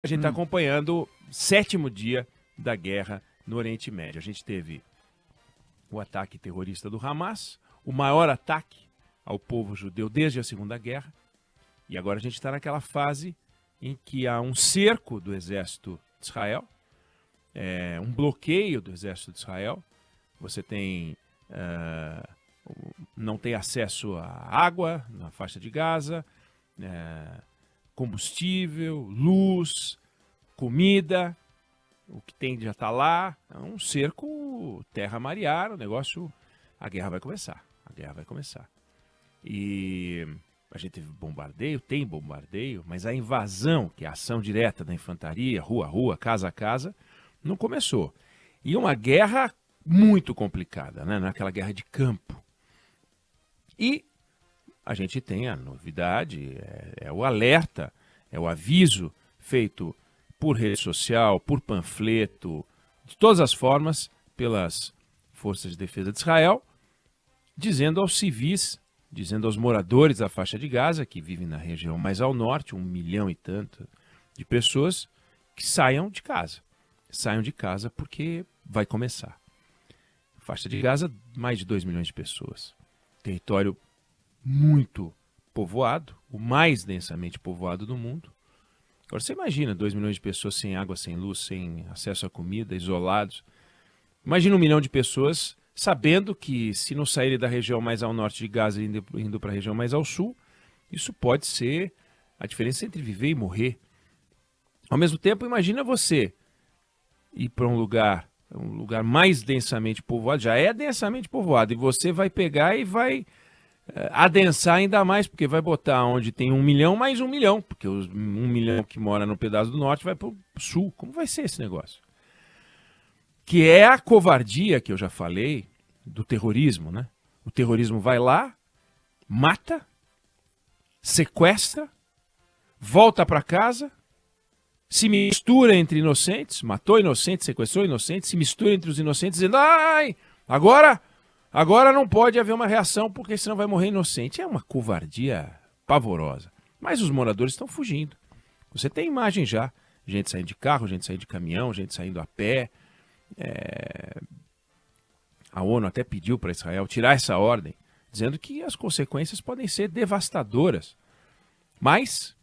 A gente está acompanhando o 7º dia da guerra no Oriente Médio. A gente teve o ataque terrorista do Hamas, o maior ataque ao povo judeu desde a Segunda Guerra. E agora a gente está naquela fase em que há um cerco do exército de Israel, um bloqueio do exército de Israel. Você tem, não tem acesso à água na faixa de Gaza, combustível, luz, comida, o que tem já está lá. É um cerco terra-mariar, o negócio, a guerra vai começar. E a gente teve bombardeio, tem bombardeio, mas a invasão, que é a ação direta da infantaria, rua a rua, casa a casa, não começou. E uma guerra muito complicada, né? Naquela guerra de campo. E a gente tem a novidade, é o alerta, é o aviso feito por rede social, por panfleto, de todas as formas, pelas forças de defesa de Israel, dizendo aos civis, dizendo aos moradores da faixa de Gaza, que vivem na região mais ao norte, 1 milhão e tanto de pessoas, que saiam de casa. Saiam de casa porque vai começar. Faixa de Gaza, mais de 2 milhões de pessoas. Território muito povoado, o mais densamente povoado do mundo. Agora você imagina 2 milhões de pessoas sem água, sem luz, sem acesso à comida, isolados. Imagina 1 milhão de pessoas sabendo que se não saírem da região mais ao norte de Gaza e indo para a região mais ao sul, isso pode ser a diferença entre viver e morrer. Ao mesmo tempo, imagina você ir para um lugar mais densamente povoado, já é densamente povoado, e você vai pegar e vai adensar ainda mais, porque vai botar onde tem 1 milhão mais 1 milhão, porque os 1 milhão que mora no pedaço do norte vai para o sul. Como vai ser esse negócio? Que é a covardia que eu já falei do terrorismo, né? O terrorismo vai lá, mata, sequestra, volta para casa, se mistura entre inocentes, matou inocentes, sequestrou inocentes, se mistura entre os inocentes, dizendo, ai, agora não pode haver uma reação porque senão vai morrer inocente. É uma covardia pavorosa. Mas os moradores estão fugindo. Você tem imagem já, gente saindo de carro, gente saindo de caminhão, gente saindo a pé. A ONU até pediu para Israel tirar essa ordem, dizendo que as consequências podem ser devastadoras. Mas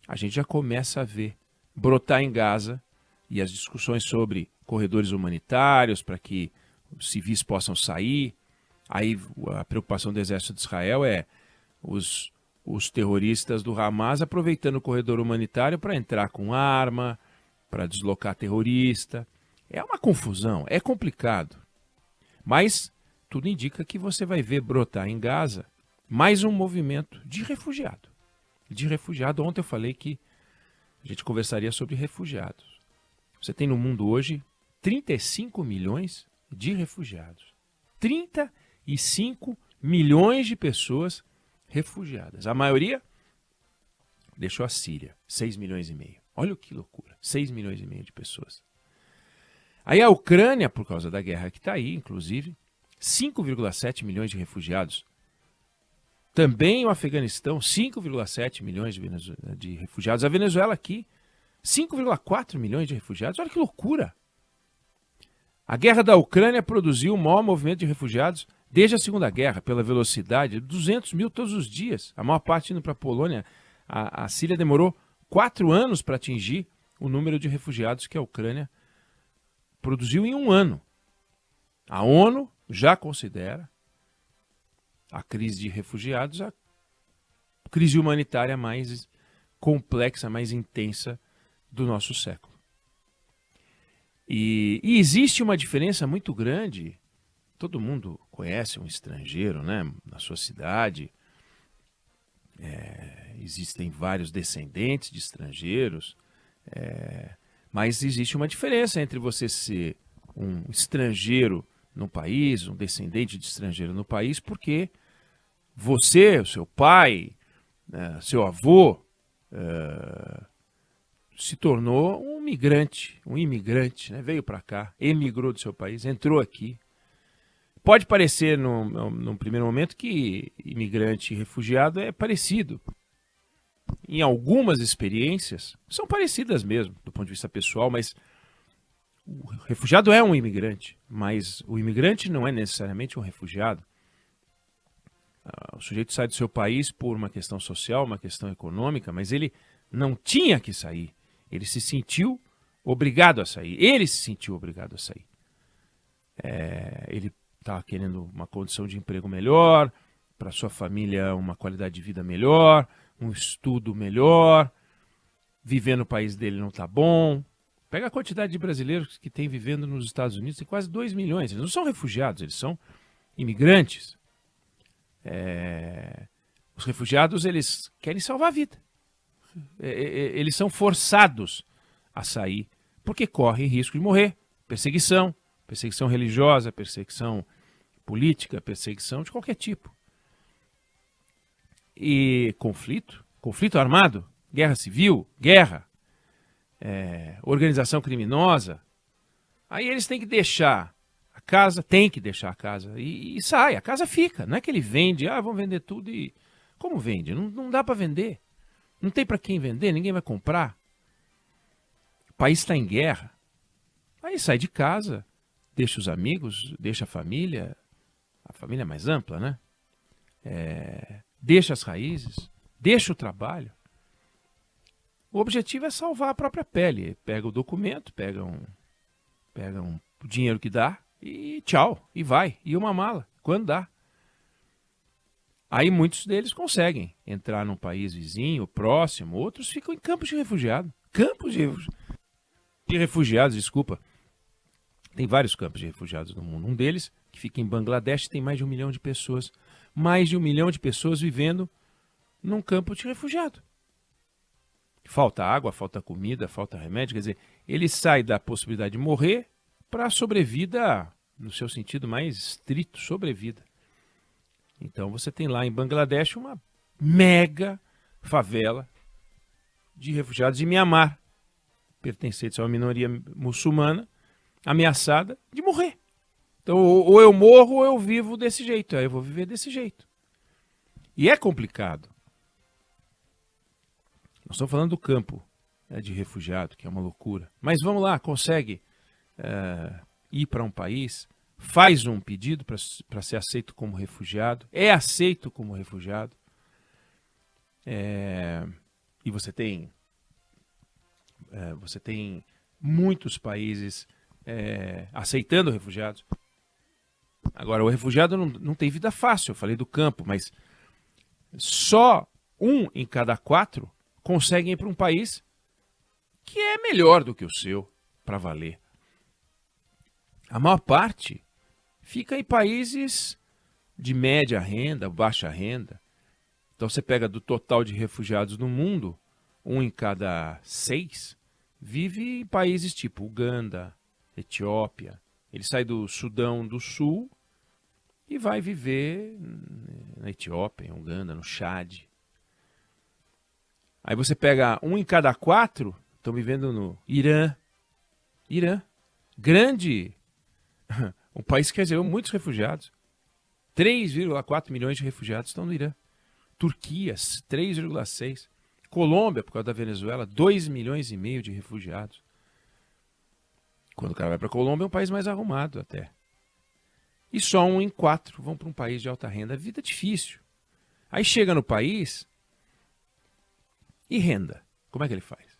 a gente já começa a ver brotar em Gaza e as discussões sobre corredores humanitários para que os civis possam sair. Aí a preocupação do exército de Israel é os terroristas do Hamas aproveitando o corredor humanitário para entrar com arma, para deslocar terrorista. É uma confusão, é complicado. Mas tudo indica que você vai ver brotar em Gaza mais um movimento de refugiado. Ontem eu falei que a gente conversaria sobre refugiados. Você tem no mundo hoje 35 milhões de refugiados. 35 milhões de pessoas refugiadas. A maioria deixou a Síria, 6 milhões e meio. Olha que loucura, 6 milhões e meio de pessoas. Aí a Ucrânia, por causa da guerra que está aí, inclusive, 5,7 milhões de refugiados. Também o Afeganistão, 5,7 milhões de refugiados. A Venezuela aqui, 5,4 milhões de refugiados. Olha que loucura! A guerra da Ucrânia produziu o maior movimento de refugiados desde a Segunda Guerra, pela velocidade, 200 mil todos os dias. A maior parte indo para a Polônia. A Síria demorou 4 anos para atingir o número de refugiados que a Ucrânia produziu em 1 ano. A ONU já considera a crise de refugiados a crise humanitária mais complexa, mais intensa do nosso século. E existe uma diferença muito grande. Todo mundo conhece um estrangeiro, né, na sua cidade. Existem vários descendentes de estrangeiros. Mas existe uma diferença entre você ser um estrangeiro no país, um descendente de estrangeiro no país, porque você, o seu pai, seu avô, se tornou um imigrante, né? Veio para cá, emigrou do seu país, entrou aqui. Pode parecer, num primeiro momento, que imigrante e refugiado é parecido. em algumas experiências, são parecidas mesmo, do ponto de vista pessoal, mas o refugiado é um imigrante, mas o imigrante não é necessariamente um refugiado. O sujeito sai do seu país por uma questão social, uma questão econômica, mas ele não tinha que sair. Ele se sentiu obrigado a sair. Ele se sentiu obrigado a sair. Ele está querendo uma condição de emprego melhor, para sua família uma qualidade de vida melhor, um estudo melhor, viver no país dele não está bom. Pega a quantidade de brasileiros que tem vivendo nos Estados Unidos, tem quase 2 milhões. Eles não são refugiados, eles são imigrantes. Os refugiados, eles querem salvar a vida. Eles são forçados a sair porque correm risco de morrer. Perseguição religiosa, perseguição política, perseguição de qualquer tipo. E conflito armado, guerra civil, guerra, organização criminosa. Aí eles têm que deixar a casa, e sai, a casa fica. Não é que ele vende, vamos vender tudo e... Como vende? Não dá para vender. Não tem para quem vender, ninguém vai comprar. O país está em guerra. Aí sai de casa, deixa os amigos, deixa a família mais ampla, né? Deixa as raízes, deixa o trabalho. O objetivo é salvar a própria pele. Pega o documento, pega o dinheiro que dá e tchau, e vai. E uma mala, quando dá. Aí muitos deles conseguem entrar num país vizinho, próximo, outros ficam em campos de refugiados. Desculpa. Tem vários campos de refugiados no mundo. Um deles, que fica em Bangladesh, tem mais de 1 milhão de pessoas. Mais de 1 milhão de pessoas vivendo num campo de refugiado. Falta água, falta comida, falta remédio. Quer dizer, ele sai da possibilidade de morrer para a sobrevida, no seu sentido mais estrito, sobrevida. Então você tem lá em Bangladesh uma mega favela de refugiados de Mianmar, pertencentes a uma minoria muçulmana, ameaçada de morrer. Então ou eu morro ou eu vivo desse jeito. Aí eu vou viver desse jeito. E é complicado. Nós estamos falando do campo de refugiado, que é uma loucura. Mas vamos lá, consegue ir para um país, faz um pedido para ser aceito como refugiado, é aceito como refugiado, e você tem muitos países aceitando refugiados. Agora, o refugiado não tem vida fácil, eu falei do campo, mas só 1 em cada 4 conseguem ir para um país que é melhor do que o seu, para valer. A maior parte fica em países de média renda, baixa renda. Então você pega do total de refugiados no mundo, 1 em cada 6 vive em países tipo Uganda, Etiópia. Ele sai do Sudão do Sul e vai viver na Etiópia, em Uganda, no Chad. Aí você pega 1 em cada 4, estão vivendo no Irã. Grande, um país que recebeu muitos refugiados. 3,4 milhões de refugiados estão no Irã. Turquia, 3,6. Colômbia, por causa da Venezuela, 2,5 milhões de refugiados. Quando o cara vai para a Colômbia, é um país mais arrumado até. E só 1 em 4 vão para um país de alta renda. Vida difícil. Aí chega no país e renda. Como é que ele faz?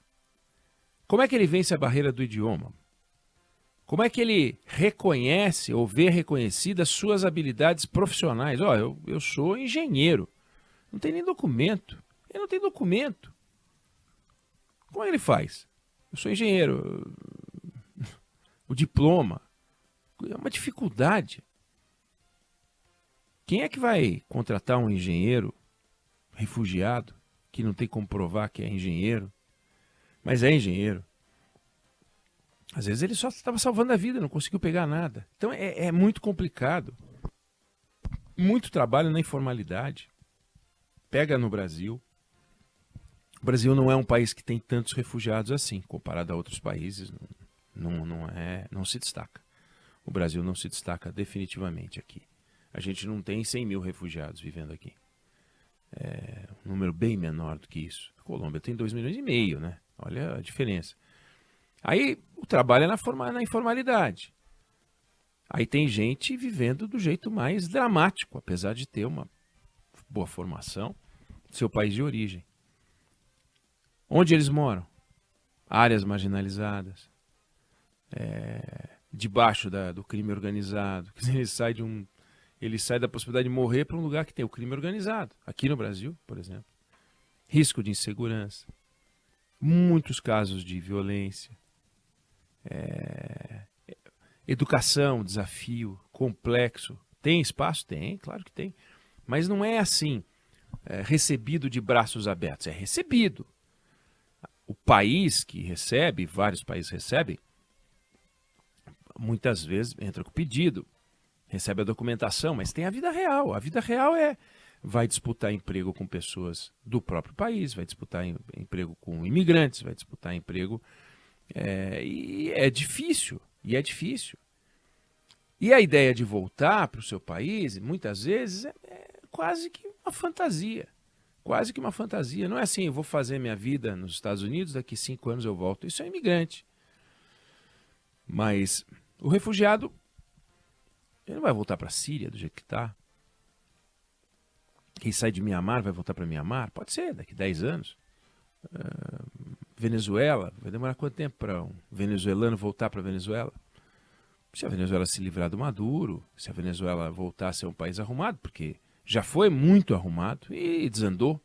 Como é que ele vence a barreira do idioma? Como é que ele reconhece ou vê reconhecidas suas habilidades profissionais? Eu sou engenheiro. Não tem nem documento. Ele não tem documento. Como é que ele faz? Eu sou engenheiro. O diploma. É uma dificuldade. Quem é que vai contratar um engenheiro refugiado que não tem como provar que é engenheiro, mas é engenheiro? Às vezes ele só estava salvando a vida, não conseguiu pegar nada. Então é muito complicado. Muito trabalho na informalidade. Pega no Brasil. O Brasil não é um país que tem tantos refugiados assim, comparado a outros países. Não se destaca. O Brasil não se destaca definitivamente aqui. A gente não tem 100 mil refugiados vivendo aqui. Um número bem menor do que isso. A Colômbia tem 2,5 milhões, né? Olha a diferença. Aí o trabalho é na informalidade. Aí tem gente vivendo do jeito mais dramático, apesar de ter uma boa formação, seu país de origem. Onde eles moram? Áreas marginalizadas, debaixo do crime organizado. Quer dizer, ele sai da possibilidade de morrer para um lugar que tem o crime organizado. Aqui no Brasil, por exemplo. Risco de insegurança. Muitos casos de violência. Educação, desafio, complexo. Tem espaço? Tem, claro que tem. Mas não é assim, recebido de braços abertos. É recebido. O país que recebe, vários países recebem, muitas vezes entra com pedido, recebe a documentação, mas tem a vida real. A vida real vai disputar emprego com pessoas do próprio país, vai disputar emprego com imigrantes, vai disputar emprego. E é difícil. E a ideia de voltar para o seu país, muitas vezes, é quase que uma fantasia. Quase que uma fantasia. Não é assim, eu vou fazer minha vida nos Estados Unidos, daqui 5 anos eu volto. Isso é imigrante. Mas o refugiado, ele não vai voltar para a Síria do jeito que está. Quem sai de Mianmar vai voltar para Mianmar? Pode ser, daqui 10 anos. Venezuela, vai demorar quanto tempo para um venezuelano voltar para a Venezuela? Se a Venezuela se livrar do Maduro, se a Venezuela voltar a ser um país arrumado, porque já foi muito arrumado e desandou.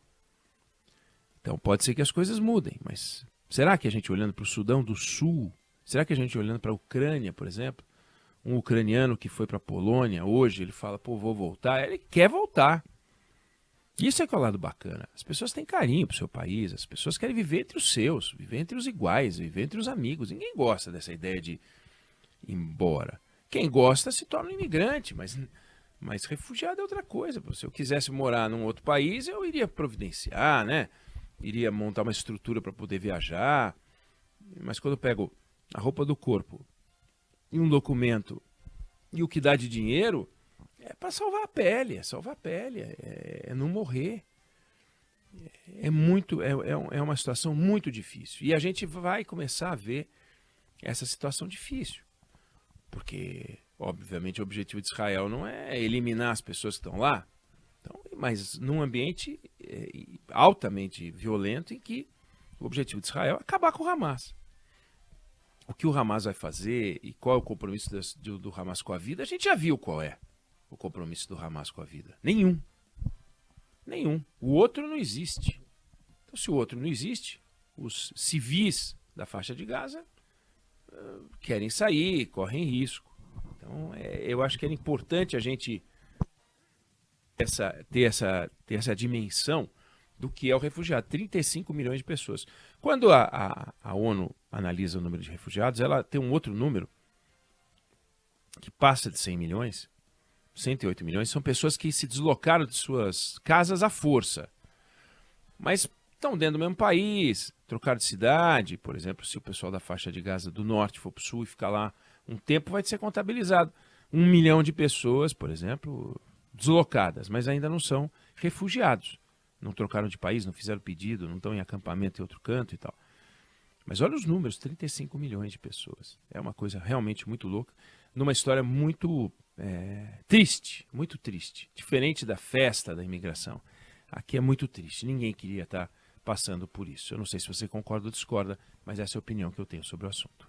Então pode ser que as coisas mudem, mas será que a gente olhando para o Sudão do Sul, será que a gente olhando para a Ucrânia, por exemplo, um ucraniano que foi para a Polônia, hoje ele fala, pô, vou voltar, ele quer voltar. Isso é que é o lado bacana. As pessoas têm carinho pro seu país, as pessoas querem viver entre os seus, viver entre os iguais, viver entre os amigos. Ninguém gosta dessa ideia de ir embora. Quem gosta se torna um imigrante, mas refugiado é outra coisa. Se eu quisesse morar num outro país, eu iria providenciar, né? Iria montar uma estrutura para poder viajar. Mas quando eu pego a roupa do corpo e um documento e o que dá de dinheiro, é para salvar a pele, é não morrer. É uma situação muito difícil. E a gente vai começar a ver essa situação difícil. Porque, obviamente, o objetivo de Israel não é eliminar as pessoas que estão lá, então, mas num ambiente altamente violento em que o objetivo de Israel é acabar com o Hamas. O que o Hamas vai fazer e qual é o compromisso do Hamas com a vida, a gente já viu qual é o compromisso do Hamas com a vida. Nenhum. O outro não existe. Então, se o outro não existe, os civis da faixa de Gaza querem sair, correm risco. Então, eu acho que era importante a gente ter essa dimensão do que é o refugiado. 35 milhões de pessoas. Quando a ONU analisa o número de refugiados, ela tem um outro número que passa de 100 milhões, 108 milhões, são pessoas que se deslocaram de suas casas à força. Mas estão dentro do mesmo país, trocaram de cidade, por exemplo, se o pessoal da faixa de Gaza do norte for para o sul e ficar lá um tempo, vai ser contabilizado. 1 milhão de pessoas, por exemplo, deslocadas, mas ainda não são refugiados. Não trocaram de país, não fizeram pedido, não estão em acampamento em outro canto e tal. Mas olha os números, 35 milhões de pessoas. É uma coisa realmente muito louca, numa história muito triste, muito triste. Diferente da festa da imigração. Aqui é muito triste, ninguém queria estar passando por isso. Eu não sei se você concorda ou discorda, mas essa é a opinião que eu tenho sobre o assunto.